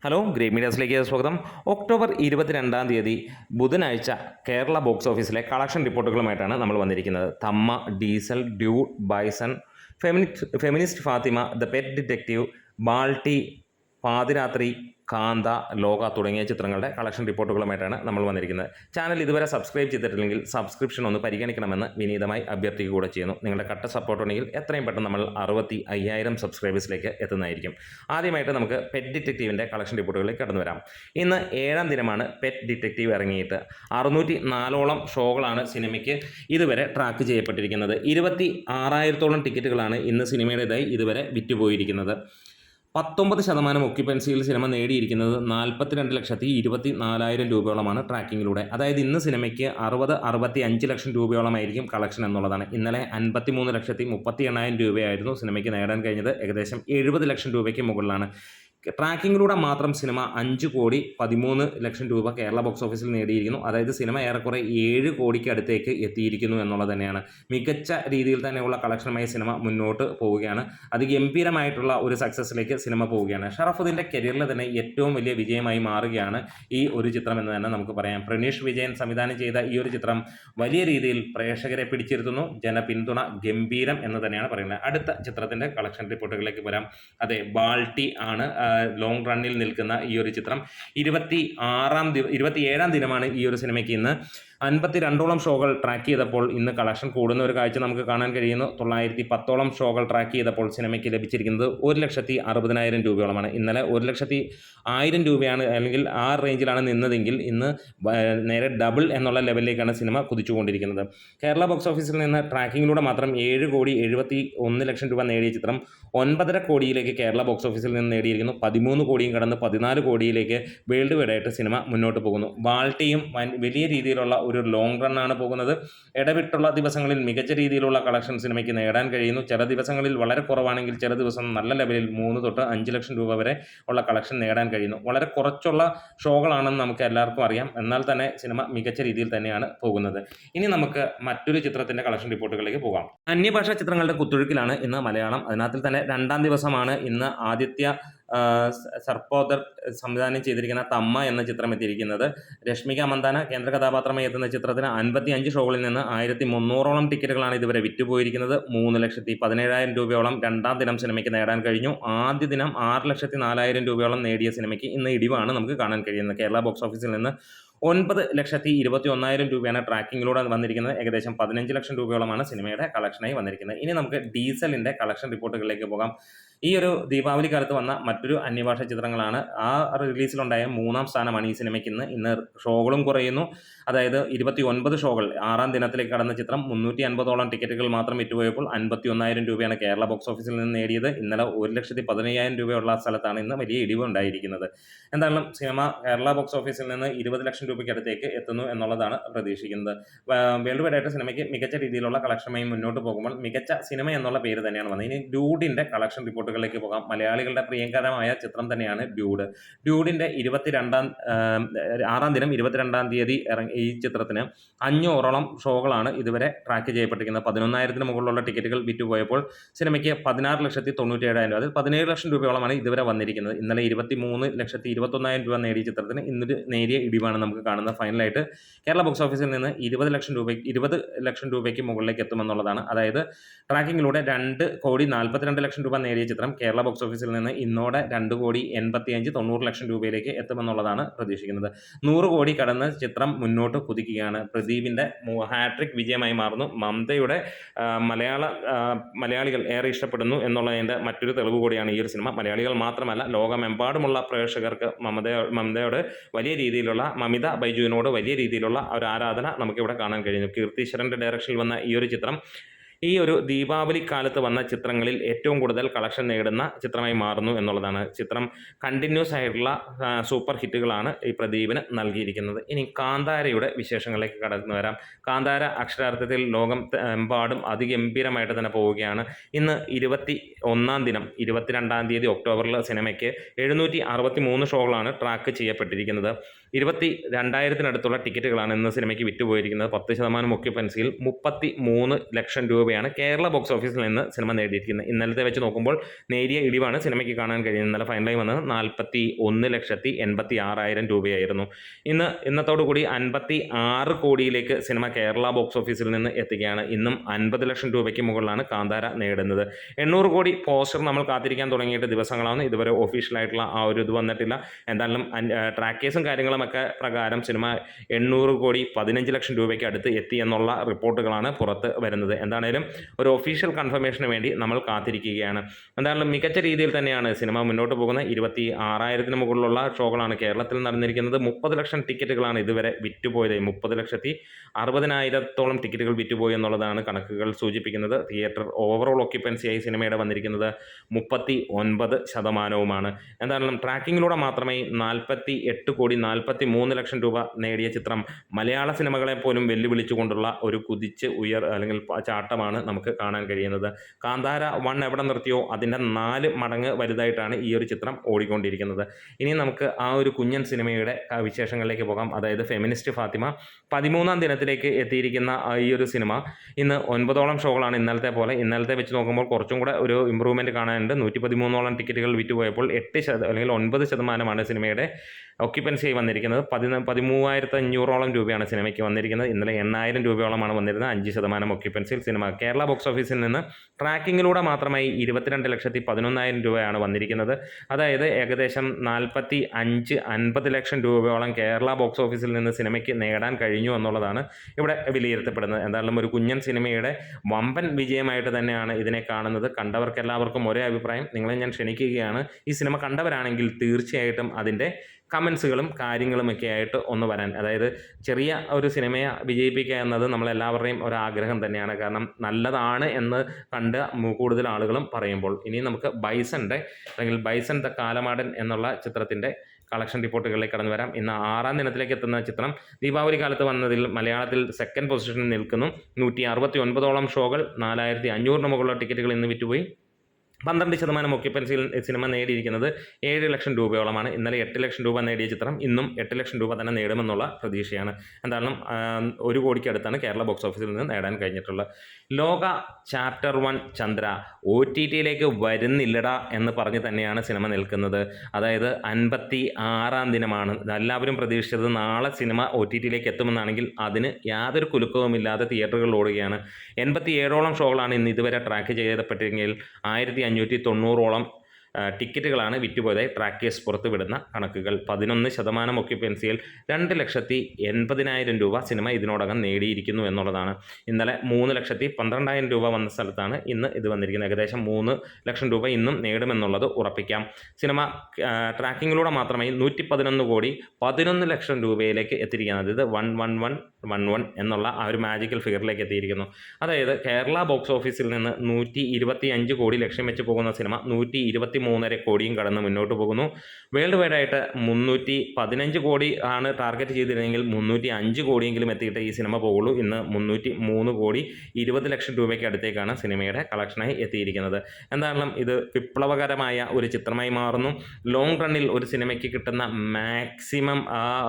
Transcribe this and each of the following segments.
Hello great മീഡിയാസിലേക്ക് സ്വാഗതം. October 22 ബുധനാഴ്ച Kerala box ഓഫീസിലെ കളക്ഷൻ റിപ്പോർട്ടുകളുമായിട്ടാണ് നമ്മൾ വന്നിരിക്കുന്നത്. Thamma, diesel, dude, bison, feminist Fathima, the pet detective, Balti, Pathirathri, Kaantha, ലോക തുടങ്ങിയ ചിത്രങ്ങളുടെ കളക്ഷൻ റിപ്പോർട്ടുകളുമായിട്ടാണ് നമ്മൾ വന്നിരിക്കുന്നത്. ചാനൽ ഇതുവരെ സബ്സ്ക്രൈബ് ചെയ്തിട്ടില്ലെങ്കിൽ സബ്സ്ക്രിപ്ഷൻ ഒന്ന് പരിഗണിക്കണമെന്ന് വിനീതമായി അഭ്യർത്ഥിക്കുക കൂടെ ചെയ്യുന്നു. നിങ്ങളുടെ കട്ട സപ്പോർട്ട് ഉണ്ടെങ്കിൽ എത്രയും പെട്ടെന്ന് നമ്മൾ 65,000 സബ്സ്ക്രൈബേഴ്സിലേക്ക് എത്തുന്നതായിരിക്കും. ആദ്യമായിട്ട് നമുക്ക് പെറ്റ് ഡിറ്റക്റ്റീവിൻ്റെ കളക്ഷൻ റിപ്പോർട്ടുകളിലേക്ക് കടന്നു വരാം. ഇന്ന് 7-ാം ദിനമാണ് പെറ്റ് ഡിറ്റക്റ്റീവ് ഇറങ്ങിയിട്ട്. 604ഓളം ഷോകളാണ് സിനിമയ്ക്ക് ഇതുവരെ ട്രാക്ക് ചെയ്യപ്പെട്ടിരിക്കുന്നത്. 26,000-ഓളം ടിക്കറ്റുകളാണ് ഇന്ന് സിനിമയുടേതായി ഇതുവരെ വിറ്റുപോയിരിക്കുന്നത്. 19% ഒക്യുപ്പൻസിയിൽ സിനിമ നേടിയിരിക്കുന്നത് 42,24,000 രൂപയോളമാണ് ട്രാക്കിങ്ങിലൂടെ. അതായത് ഇന്ന് സിനിമയ്ക്ക് 60-65 ലക്ഷം രൂപയോളമായിരിക്കും കളക്ഷൻ എന്നുള്ളതാണ്. ഇന്നലെ 53,38,000 രൂപയായിരുന്നു സിനിമയ്ക്ക് നേടാൻ കഴിഞ്ഞത്. ഏകദേശം 70 ലക്ഷം രൂപയ്ക്ക് മുകളിലാണ്. ട്രാക്കിങ്ങിലൂടെ മാത്രം സിനിമ 5,13,00,000 രൂപ കേരള ബോക്സ് ഓഫീസിൽ നേടിയിരിക്കുന്നു. അതായത് സിനിമ ഏറെക്കുറെ 7 കോടിക്ക് അടുത്തേക്ക് എത്തിയിരിക്കുന്നു എന്നുള്ളത് തന്നെയാണ്. മികച്ച രീതിയിൽ തന്നെയുള്ള കളക്ഷനുമായി സിനിമ മുന്നോട്ട് പോവുകയാണ്. അതിഗംഭീരമായിട്ടുള്ള ഒരു സക്സസ്സിലേക്ക് സിനിമ പോവുകയാണ്. ഷറഫുദ്ദീൻ്റെ കരിയറിൽ തന്നെ ഏറ്റവും വലിയ വിജയമായി മാറുകയാണ് ഈ ഒരു ചിത്രം എന്ന് തന്നെ നമുക്ക് പറയാം. പ്രണീഷ് വിജയൻ സംവിധാനം ചെയ്ത ഈ ഒരു ചിത്രം വലിയ രീതിയിൽ പ്രേക്ഷകരെ പിടിച്ചിരുത്തുന്നു. ജനപിന്തുണ ഗംഭീരം എന്ന് തന്നെയാണ് പറയുന്നത്. അടുത്ത ചിത്രത്തിൻ്റെ കളക്ഷൻ റിപ്പോർട്ടുകളിലേക്ക് വരാം. അതെ, ബാൾട്ടി ആണ് ലോങ് റണ്ണിൽ നിൽക്കുന്ന ഈ ഒരു ചിത്രം. 27-ാം ദിനമാണ് ഈ ഒരു സിനിമയ്ക്ക് ഇന്ന്. 52ഓളം ഷോകൾ ട്രാക്ക് ചെയ്തപ്പോൾ ഇന്ന് കളക്ഷൻ കൂടുന്ന ഒരു കാഴ്ച നമുക്ക് കാണാൻ കഴിയുന്നു. 910ഓളം ഷോകൾ ട്രാക്ക് ചെയ്തപ്പോൾ സിനിമയ്ക്ക് ലഭിച്ചിരിക്കുന്നത് 1,60,000 രൂപയോളമാണ്. ഇന്നലെ 1,00,000 രൂപയാണ്, അല്ലെങ്കിൽ ആ റേഞ്ചിലാണ് നിന്നതെങ്കിൽ ഇന്ന് നേരെ ഡബിൾ എന്നുള്ള ലെവലിലേക്കാണ് സിനിമ കുതിച്ചുകൊണ്ടിരിക്കുന്നത്. കേരള ബോക്സ് ഓഫീസിൽ നിന്ന് ട്രാക്കിങ്ങിലൂടെ മാത്രം 7,71,00,000 രൂപ നേടിയ ചിത്രം 9.5 കോടിയിലേക്ക് കേരള ബോക്സ് ഓഫീസിൽ നിന്ന് നേടിയിരിക്കുന്നു. 13 കോടിയും കടന്ന് 14 കോടിയിലേക്ക് വേൾഡ് വൈഡായിട്ട് സിനിമ മുന്നോട്ട് പോകുന്നു. ബാൾട്ടിയും വലിയ രീതിയിലുള്ള ഒരു ലോങ് റണ്ണാണ് പോകുന്നത്. ഇടവിട്ടുള്ള ദിവസങ്ങളിൽ മികച്ച രീതിയിലുള്ള കളക്ഷൻ സിനിമയ്ക്ക് നേടാൻ കഴിയുന്നു. ചില ദിവസങ്ങളിൽ വളരെ കുറവാണെങ്കിൽ ചില ദിവസം നല്ല ലെവലിൽ 3-5 ലക്ഷം രൂപ വരെ ഉള്ള കളക്ഷൻ നേടാൻ കഴിയുന്നു. വളരെ കുറച്ചുള്ള ഷോകളാണെന്ന് നമുക്ക് എല്ലാവർക്കും അറിയാം. എന്നാൽ തന്നെ സിനിമ മികച്ച രീതിയിൽ തന്നെയാണ് പോകുന്നത്. ഇനി നമുക്ക് മറ്റൊരു ചിത്രത്തിൻ്റെ കളക്ഷൻ റിപ്പോർട്ടുകളിലേക്ക് പോകാം. അന്യഭാഷാ ചിത്രങ്ങളുടെ കുത്തൊഴുക്കിലാണ് ഇന്ന് മലയാളം. അതിനകത്തിൽ തന്നെ 2-ാം ദിവസമാണ് ഇന്ന് ആദിത്യ സർപ്പോദർ സംവിധാനം ചെയ്തിരിക്കുന്ന തമ്മ എന്ന ചിത്രം എത്തിയിരിക്കുന്നത്. രശ്മിക മന്ദാന കേന്ദ്ര കഥാപാത്രമായി എത്തുന്ന ചിത്രത്തിന് 55 ഷോകളിൽ നിന്ന് 1,300ഓളം ടിക്കറ്റുകളാണ് ഇതുവരെ വിറ്റുപോയിരിക്കുന്നത്. 3,17,000 രൂപയോളം 2-ാം ദിനം സിനിമയ്ക്ക് നേടാൻ കഴിഞ്ഞു. ആദ്യ ദിനം 6,04,000 രൂപയോളം നേടിയ സിനിമയ്ക്ക് ഇന്ന് ഇടിവാണ് നമുക്ക് കാണാൻ കഴിയുന്നത്. കേരള ബോക്സ് ഓഫീസിൽ നിന്ന് 9,21,000 രൂപയാണ് ട്രാക്കിങ്ങിലൂടെ വന്നിരിക്കുന്നത്. ഏകദേശം 15 ലക്ഷം രൂപയോളമാണ് സിനിമയുടെ കളക്ഷനായി വന്നിരിക്കുന്നത്. ഇനി നമുക്ക് ഡീസലിൻ്റെ കളക്ഷൻ റിപ്പോർട്ടുകളിലേക്ക് പോകാം. ഈ ഒരു ദീപാവലി കാലത്ത് വന്ന മറ്റൊരു അന്യഭാഷ ചിത്രങ്ങളാണ്. ആ റിലീസിലുണ്ടായ 3-ാം സ്ഥാനമാണ് ഈ സിനിമയ്ക്ക് ഇന്ന് ഷോകളും കുറയുന്നു. അതായത് 29 ഷോകൾ 6-ാം ദിനത്തിലേക്ക് കടന്ന ചിത്രം 350ഓളം ടിക്കറ്റുകൾ മാത്രം വിറ്റുപോയപ്പോൾ 51,000 രൂപയാണ് കേരള ബോക്സ് ഓഫീസിൽ നിന്ന് നേടിയത്. ഇന്നലെ 1,15,000 രൂപയുള്ള സ്ഥലത്താണ് ഇന്ന് വലിയ ഇടിവ് ഉണ്ടായിരിക്കുന്നത്. എന്തായാലും സിനിമ കേരള ബോക്സ് ഓഫീസിൽ നിന്ന് 20 ലക്ഷം രൂപയ്ക്ക് അടുത്തേക്ക് എത്തുന്നു എന്നുള്ളതാണ് പ്രതീക്ഷിക്കുന്നത്. വേൾഡ് വൈഡായിട്ട് സിനിമയ്ക്ക് മികച്ച രീതിയിലുള്ള കളക്ഷനുമായി മുന്നോട്ട് പോകുമ്പോൾ മികച്ച സിനിമ എന്നുള്ള പേര് തന്നെയാണ് വന്നത്. ഇനി ഡ്യൂഡിൻ്റെ കളക്ഷൻ റിപ്പോർട്ടുകളിലേക്ക് പോകാം. മലയാളികളുടെ പ്രിയങ്കരമായ ചിത്രം തന്നെയാണ് ഡ്യൂഡ്. ഡ്യൂഡിൻ്റെ 6-ാം ദിനം 22-ാം തീയതി ഈ ചിത്രത്തിന് 500ഓളം ഷോകളാണ് ഇതുവരെ ട്രാക്ക് ചെയ്യപ്പെട്ടിരിക്കുന്നത്. 11,000-ന് മുകളിലുള്ള ടിക്കറ്റുകൾ വിറ്റുപോയപ്പോൾ സിനിമയ്ക്ക് 16,97,000 അതായത് 17 ലക്ഷം രൂപയോളമാണ് ഇതുവരെ വന്നിരിക്കുന്നത്. ഇന്നലെ 23,21,000 രൂപ നേടിയ ചിത്രത്തിന് ഇന്നൊരു നേരിയ ഇടിവാണ് നമുക്ക് കാണുന്നത്. ഫൈനലായിട്ട് കേരള ബോക്സ് ഓഫീസിൽ നിന്ന് 20 ലക്ഷം രൂപയ്ക്ക് മുകളിലേക്ക് എത്തുമെന്നുള്ളതാണ്. അതായത് ട്രാക്കിങ്ങിലൂടെ 2,42 ലക്ഷം രൂപ നേടിയ ചിത്രം കേരള ബോക്സ് ഓഫീസിൽ നിന്ന് ഇന്നോടെ 2,85-90 ലക്ഷം രൂപയിലേക്ക് എത്തുമെന്നുള്ളതാണ് പ്രതീക്ഷിക്കുന്നത്. 100 കോടി കടന്ന് ചിത്രം മുന്നോട്ട് കുതിക്കുകയാണ്. പ്രദീപിൻ്റെ ഹാട്രിക് വിജയമായി മാറുന്നു. മമതയുടെ മലയാളികൾ ഏറെ ഇഷ്ടപ്പെടുന്നു എന്നുള്ളതിൻ്റെ മറ്റൊരു തെളിവ് കൂടിയാണ് ഈ ഒരു സിനിമ. മലയാളികൾ മാത്രമല്ല, ലോകമെമ്പാടുമുള്ള പ്രേക്ഷകർക്ക് മമതയോട് വലിയ രീതിയിലുള്ള മമിത ബൈജുവിനോട് വലിയ രീതിയിലുള്ള ഒരു ആരാധന നമുക്കിവിടെ കാണാൻ കഴിയുന്നു. കീർത്തിശ്വരൻ്റെ ഡയറക്ഷനിൽ വന്ന ഈ ഒരു ചിത്രം ഈ ഒരു ദീപാവലി കാലത്ത് വന്ന ചിത്രങ്ങളിൽ ഏറ്റവും കൂടുതൽ കളക്ഷൻ നേടുന്ന ചിത്രമായി മാറുന്നു എന്നുള്ളതാണ്. ചിത്രം കണ്ടിന്യൂസ് ആയിട്ടുള്ള സൂപ്പർ ഹിറ്റുകളാണ് ഈ പ്രദീപിന് നൽകിയിരിക്കുന്നത്. ഇനി കാന്താരയുടെ വിശേഷങ്ങളിലേക്ക് കടന്നു വരാം. കാന്താര അക്ഷരാർത്ഥത്തിൽ ലോകം എമ്പാടും അതിഗംഭീരമായിട്ട് തന്നെ പോവുകയാണ്. ഇന്ന് 21-ാം ദിനം 22-ാം തീയതി ഒക്ടോബറിൽ സിനിമയ്ക്ക് 763 ഷോകളാണ് ട്രാക്ക് ചെയ്യപ്പെട്ടിരിക്കുന്നത്. 22,000-നടുത്തുള്ള ടിക്കറ്റുകളാണ് ഇന്ന് സിനിമയ്ക്ക് വിറ്റുപോയിരിക്കുന്നത്. 10% ഒക്യുപ്പൻസിയിൽ 33 ലക്ഷം രൂപ രൂപയാണ് കേരള ബോക്സ് ഓഫീസിൽ നിന്ന് സിനിമ നേടിയിരിക്കുന്നത്. ഇന്നലത്തെ വെച്ച് നോക്കുമ്പോൾ നേരിയ ഇടിവാണ് സിനിമയ്ക്ക് കാണാൻ കഴിയുന്നത്. ഇന്നലെ ഫൈനലായി വന്നത് 41,86,000 രൂപയായിരുന്നു. ഇന്നത്തോടുകൂടി 56 കോടിയിലേക്ക് സിനിമ കേരള ബോക്സ് ഓഫീസിൽ നിന്ന് എത്തുകയാണ്. ഇന്നും 50 ലക്ഷം രൂപയ്ക്ക് മുകളിലാണ് കാന്താര നേടുന്നത്. 800 കോടി പോസ്റ്റർ നമ്മൾ കാത്തിരിക്കാൻ തുടങ്ങിയിട്ട് ദിവസങ്ങളാണ്. ഇതുവരെ ഒഫീഷ്യലായിട്ടുള്ള ആ ഒരു ഇത് വന്നിട്ടില്ല. എന്തായാലും ട്രാക്കേഴ്സും കാര്യങ്ങളുമൊക്കെ പ്രകാരം സിനിമ 800 കോടി 15 ലക്ഷം രൂപയ്ക്ക് അടുത്ത് എത്തി എന്നുള്ള റിപ്പോർട്ടുകളാണ് പുറത്ത് വരുന്നത്. എന്താണേലും ഒരു ഒഫീഷ്യൽ കൺഫർമേഷന് വേണ്ടി നമ്മൾ കാത്തിരിക്കുകയാണ്. എന്തായാലും മികച്ച രീതിയിൽ തന്നെയാണ് സിനിമ മുന്നോട്ട് പോകുന്നത്. 26,000 മുകളിലുള്ള ഷോകളാണ് കേരളത്തിൽ നടന്നിരിക്കുന്നത്. 30 ലക്ഷം ടിക്കറ്റുകളാണ് ഇതുവരെ വിറ്റുപോയത്. 30,60,000 ടിക്കറ്റുകൾ വിറ്റുപോയി എന്നുള്ളതാണ് കണക്കുകൾ സൂചിപ്പിക്കുന്നത്. തിയേറ്റർ ഓവറോൾ ഓക്യുപ്പൻസിയായി സിനിമയുടെ വന്നിരിക്കുന്നത് 39%. എന്തായാലും ട്രാക്കിങ്ങിലൂടെ മാത്രമേ 48,43 ലക്ഷം രൂപ നേടിയ ചിത്രം മലയാള സിനിമകളെ പോലും വെല്ലുവിളിച്ചുകൊണ്ടുള്ള ഒരു അല്ലെങ്കിൽ ചാട്ടമാണ് നമുക്ക് കാണാൻ കഴിയുന്നത്. കാന്താര 1 എവിടെ നിർത്തിയോ അതിൻ്റെ 4 മടങ്ങ് വലുതായിട്ടാണ് ഈ ഒരു ചിത്രം ഓടിക്കൊണ്ടിരിക്കുന്നത്. ഇനി നമുക്ക് ആ ഒരു കുഞ്ഞൻ സിനിമയുടെ വിശേഷങ്ങളിലേക്ക് പോകാം. അതായത് ഫെമിനിസ്റ്റ് ഫാത്തിമ 13ാം ദിനത്തിലേക്ക് എത്തിയിരിക്കുന്ന ഈ ഒരു സിനിമ ഇന്ന് 9ഓളം ഷോകളാണ് ഇന്നലത്തെ പോലെ. ഇന്നലത്തെ വെച്ച് നോക്കുമ്പോൾ കുറച്ചും കൂടെ ഒരു ഇമ്പ്രൂവ്മെൻറ്റ് കാണാനുണ്ട്. 113ഓളം ടിക്കറ്റുകൾ വിറ്റുപോയപ്പോൾ 9% സിനിമയുടെ ഒക്യുപ്പൻസിയായി വന്നിരിക്കുന്നത്. 13,500 രൂപയാണ് സിനിമയ്ക്ക് വന്നിരിക്കുന്നത്. ഇന്നലെ 8,000 രൂപയോളമാണ് വന്നിരുന്നത്. 5% ഒക്യുപ്പൻസിയിൽ സിനിമ കേരള ബോക്സ് ഓഫീസിൽ നിന്ന് ട്രാക്കിങ്ങിലൂടെ മാത്രമായി 22,11,000 രൂപയാണ് വന്നിരിക്കുന്നത്. അതായത് ഏകദേശം 45-50 ലക്ഷം രൂപയോളം കേരള ബോക്സ് ഓഫീസിൽ നിന്ന് സിനിമയ്ക്ക് നേടാൻ കഴിഞ്ഞു എന്നുള്ളതാണ് ഇവിടെ വിലയിരുത്തപ്പെടുന്നത്. എന്തായാലും ഒരു കുഞ്ഞൻ സിനിമയുടെ വമ്പൻ വിജയമായിട്ട് തന്നെയാണ് ഇതിനെ കാണുന്നത്. കണ്ടവർക്കെല്ലാവർക്കും ഒരേ അഭിപ്രായം. നിങ്ങളെ ഞാൻ ക്ഷണിക്കുകയാണ്, ഈ സിനിമ കണ്ടവരാണെങ്കിൽ തീർച്ചയായിട്ടും അതിൻ്റെ കമൻസുകളും കാര്യങ്ങളുമൊക്കെ ആയിട്ട് ഒന്ന് വരാൻ. അതായത് ചെറിയ ഒരു സിനിമയെ വിജയിപ്പിക്കുക എന്നത് നമ്മളെല്ലാവരുടെയും ഒരാഗ്രഹം തന്നെയാണ്. കാരണം നല്ലതാണ് എന്ന് കണ്ട് കൂടുതൽ ആളുകളും പറയുമ്പോൾ. ഇനി നമുക്ക് ബൈസൺ ദ കാലമാടൻ എന്നുള്ള ചിത്രത്തിൻ്റെ കളക്ഷൻ റിപ്പോർട്ടുകളിലേക്ക് കടന്നു വരാം. ഇന്ന് 6ാം ദിനത്തിലേക്ക് എത്തുന്ന ചിത്രം ദീപാവലി കാലത്ത് വന്നതിൽ മലയാളത്തിൽ സെക്കൻഡ് പൊസിഷനിൽ നിൽക്കുന്നു. 169ഓളം ഷോകൾ, 4,500 മുകളിലുള്ള ടിക്കറ്റുകൾ ഇന്ന് വിറ്റുപോയി. 12% ഒക്യുപ്പൻസിയിൽ സിനിമ നേടിയിരിക്കുന്നത് 7 ലക്ഷം രൂപയോളമാണ്. ഇന്നലെ 8 ലക്ഷം രൂപ നേടിയ ചിത്രം ഇന്നും 8 ലക്ഷം രൂപ തന്നെ നേടുമെന്നുള്ള പ്രതീക്ഷയാണ്. എന്തായാലും 1 കോടിക്ക് അടുത്താണ് കേരള ബോക്സ് ഓഫീസിൽ നിന്ന് നേടാൻ കഴിഞ്ഞിട്ടുള്ളത്. ലോക ചാപ്റ്റർ 1 ചന്ദ്ര OTTയിലേക്ക് വരുന്നില്ലടാ എന്ന് പറഞ്ഞ് തന്നെയാണ് സിനിമ നിൽക്കുന്നത്. അതായത് 56ാം ദിനമാണ്. എല്ലാവരും പ്രതീക്ഷിച്ചത് നാളെ സിനിമ OTTയിലേക്ക് എത്തുമെന്നാണെങ്കിൽ അതിന് യാതൊരു കുലുക്കവുമില്ലാതെ തിയേറ്ററുകളിൽ ഓടുകയാണ്. 87ഓളം ഷോകളാണ് ഇന്ന് ഇതുവരെ ട്രാക്ക് ചെയ്യപ്പെട്ടിരുന്നെങ്കിൽ 1,590ഓളം ടിക്കറ്റുകളാണ് വിറ്റുപോയതായി ട്രാക്കേഴ്സ് പുറത്തുവിടുന്ന കണക്കുകൾ. 11% ഒക്യുപ്പൻസിയിൽ 2,80,000 രൂപ സിനിമ ഇതിനോടകം നേടിയിരിക്കുന്നു എന്നുള്ളതാണ്. ഇന്നലെ 3,12,000 രൂപ വന്ന സ്ഥലത്താണ് ഇന്ന് ഇത് വന്നിരിക്കുന്നത്. ഏകദേശം 3 ലക്ഷം രൂപ ഇന്നും നേടുമെന്നുള്ളത് ഉറപ്പിക്കാം. സിനിമ ട്രാക്കിങ്ങിലൂടെ മാത്രമേ 111 കോടി 11 ലക്ഷം രൂപയിലേക്ക് എത്തിയിരിക്കുന്നത്. ഇത് 11111 എന്നുള്ള ആ ഒരു മാജിക്കൽ ഫിഗറിലേക്ക് എത്തിയിരിക്കുന്നു. അതായത് കേരള ബോക്സ് ഓഫീസിൽ നിന്ന് 125 കോടി ലക്ഷ്യം വെച്ച് പോകുന്ന സിനിമ 123.5 കോടിയും കടന്ന് മുന്നോട്ട് പോകുന്നു. വേൾഡ് വൈഡായിട്ട് 315 കോടി ആണ് ടാർഗറ്റ് ചെയ്തിരുന്നെങ്കിൽ 305 കോടിയെങ്കിലും എത്തിയിട്ട് ഈ സിനിമ പോകുള്ളൂ. ഇന്ന് 303 കോടി 20 ലക്ഷം രൂപയ്ക്ക് അടുത്തേക്കാണ് സിനിമയുടെ കളക്ഷനായി എത്തിയിരിക്കുന്നത്. എന്തായാലും ഇത് വിപ്ലവകരമായ ഒരു ചിത്രമായി മാറുന്നു. ലോങ് റണ്ണിൽ ഒരു സിനിമയ്ക്ക് കിട്ടുന്ന മാക്സിമം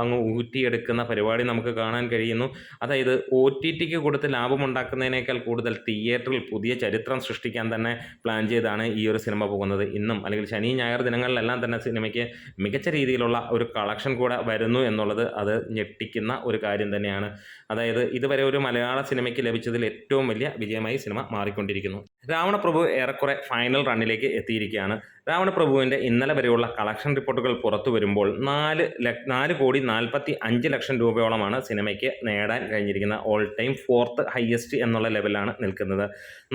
അങ്ങ് ഊറ്റിയെടുക്കുന്ന പരിപാടി നമുക്ക് കാണാൻ കഴിയുന്നു. അതായത് OTTക്ക് കൊടുത്ത് ലാഭമുണ്ടാക്കുന്നതിനേക്കാൾ കൂടുതൽ തിയേറ്ററിൽ പുതിയ ചരിത്രം സൃഷ്ടിക്കാൻ തന്നെ പ്ലാൻ ചെയ്താണ് ഈ ഒരു സിനിമ പോകുന്നത്. ഇന്നും അല്ലെങ്കിൽ ശനി ഞായർ ദിനങ്ങളിലെല്ലാം തന്നെ സിനിമയ്ക്ക് മികച്ച രീതിയിലുള്ള ഒരു കളക്ഷൻ കൂടെ വരുന്നു എന്നുള്ളത് അത് ഞെട്ടിക്കുന്ന ഒരു കാര്യം തന്നെയാണ്. അതായത് ഇതുവരെ ഒരു മലയാള സിനിമയ്ക്ക് ലഭിച്ചതിൽ ഏറ്റവും വലിയ വിജയമായി സിനിമ മാറിക്കൊണ്ടിരിക്കുന്നു. രാവണപ്രഭു ഏറെക്കുറെ ഫൈനൽ റണ്ണിലേക്ക് എത്തിയിരിക്കുകയാണ്. രാവണപ്രഭുവിൻ്റെ ഇന്നലെ വരെയുള്ള കളക്ഷൻ റിപ്പോർട്ടുകൾ പുറത്തു വരുമ്പോൾ 4 കോടി 45 ലക്ഷം രൂപയോളമാണ് സിനിമയ്ക്ക് നേടാൻ കഴിഞ്ഞിരിക്കുന്നത്. ഓൾ ടൈം 4th ഹയസ്റ്റ് എന്നുള്ള ലെവലാണ് നിൽക്കുന്നത്.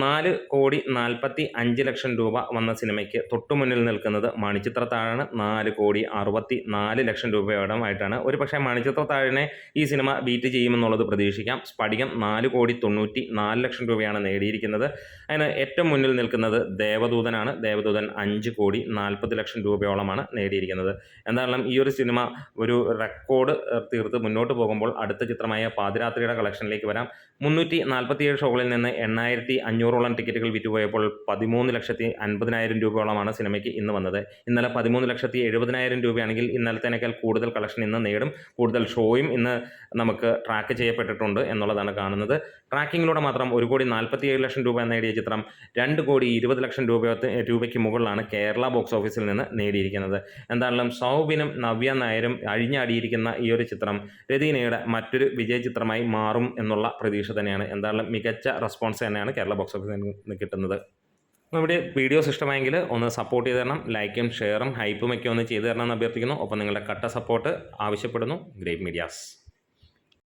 4 കോടി 45 ലക്ഷം രൂപ വന്ന സിനിമയ്ക്ക് തൊട്ടുമുന്നിൽ നിൽക്കുന്നത് മണിച്ചിത്രത്താഴാണ്. 4 കോടി 64 ലക്ഷം രൂപയോടമായിട്ടാണ്. ഒരു പക്ഷേ മണിച്ചിത്രത്താഴിനെ ഈ സിനിമ ബീറ്റ് ചെയ്യുമെന്നുള്ളത് പ്രതീക്ഷിക്കാം. സ്ഫടികം 4 കോടി 94 ലക്ഷം രൂപയാണ് നേടിയിരിക്കുന്നത്. അതിന് ഏറ്റവും മുന്നിൽ നിൽക്കുന്നത് ദേവദൂതനാണ്. ദേവദൂതൻ 5,40,00,000 രൂപയോളമാണ് നേടിയിരിക്കുന്നത്. എന്തായാലും ഈ ഒരു സിനിമ ഒരു റെക്കോർഡ് തീർത്ത് മുന്നോട്ട് പോകുമ്പോൾ അടുത്ത ചിത്രമായ പാതിരാത്രിയുടെ കളക്ഷനിലേക്ക് വരാം. 347 ഷോകളിൽ നിന്ന് 8,500ഓളം ടിക്കറ്റുകൾ വിറ്റുപോയപ്പോൾ 13,50,000 രൂപയോളമാണ് സിനിമയ്ക്ക് ഇന്ന് വന്നത്. ഇന്നലെ 13,70,000 രൂപയാണെങ്കിൽ ഇന്നലത്തേനേക്കാൾ കൂടുതൽ കളക്ഷൻ ഇന്ന് നേടും. കൂടുതൽ ഷോയും ഇന്ന് നമുക്ക് ട്രാക്ക് ചെയ്യപ്പെട്ടിട്ടുണ്ട് എന്നുള്ളതാണ് കാണുന്നത്. ട്രാക്കിങ്ങിലൂടെ മാത്രം 1,47,00,000 രൂപ നേടിയ ചിത്രം 2,20,00,000 രൂപയ്ക്ക് മുകളിലാണ് കേരള ബോക്സ് ഓഫീസിൽ നിന്ന് നേടിയിരിക്കുന്നത്. എന്തായാലും സൗബിനും നവ്യ നായരും അഴിഞ്ഞാടിയിരിക്കുന്ന ഈ ഒരു ചിത്രം രതീനയുടെ മറ്റൊരു വിജയ ചിത്രമായി മാറും എന്നുള്ള പ്രതീക്ഷ തന്നെയാണ്. എന്തായാലും മികച്ച റെസ്പോൺസ് തന്നെയാണ് കേരള ബോക്സ് ഓഫീസിൽ നിന്ന് കിട്ടുന്നത്. നമ്മുടെ വീഡിയോസ് ഇഷ്ടമായെങ്കിൽ ഒന്ന് സപ്പോർട്ട് ചെയ്ത് തരണം. ലൈക്കും ഷെയറും ഹൈപ്പും ഒക്കെ ഒന്ന് ചെയ്തു തരണം എന്ന് അഭ്യർത്ഥിക്കുന്നു. ഒപ്പം നിങ്ങളുടെ കട്ട സപ്പോർട്ട് ആവശ്യപ്പെടുന്നു. Great medias.